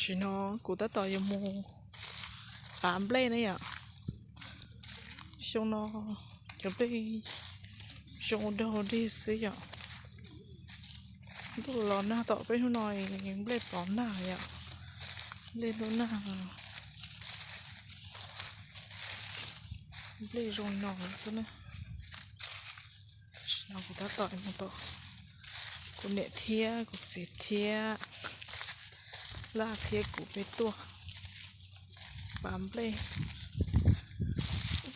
是喏，古代导游么板不来那样，像喏就被像到的是样，都老那导被喏不来保那样，来都那，不来容易喏是呢，是喏古代导游么导，古热天古热天。拉贴骨被多，板不来，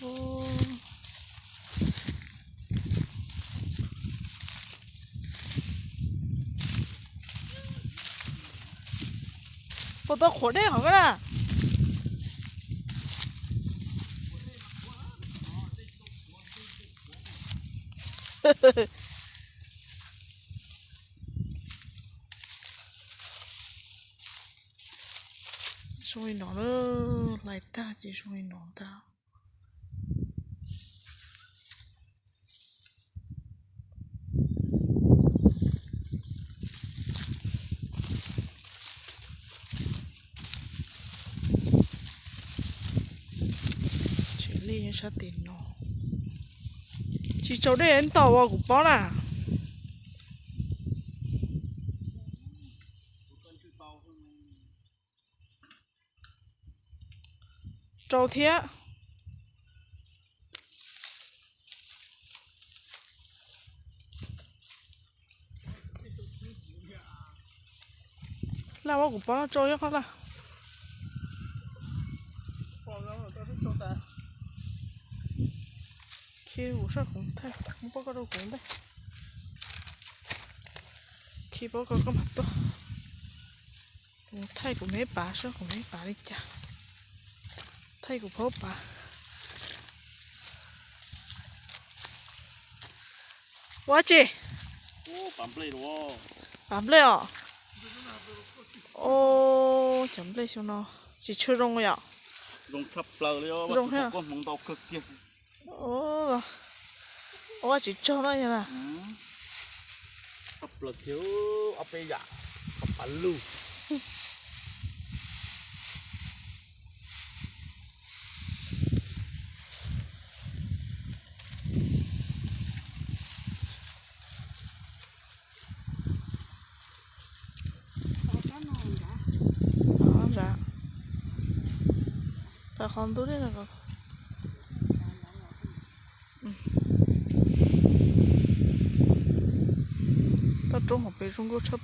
哦，我到火柴好个啦。呵呵呵。xong nó lại ta chỉ xong nó ta chỉ lên sát tiền nó chỉ cháu đây anh tàu vào của bó là trâu thế là vào của bó là trâu hết là khi ngủ sao cũng thay không có đâu cũng đây khi bố có mặt to thay của mấy bà sao của mấy bà đi chả thay của bố bà quá chị bám lên à ô chấm lên xem nó chỉ chưa rong rồi à rong thấp lờ đi rong ha con mong tàu cực kia ô ô chỉ cho nó như là thấp lờ thiếu ấp bây giờ ấp bắn luôn bà con tôi đấy là tao trông học về Trung Quốc chấp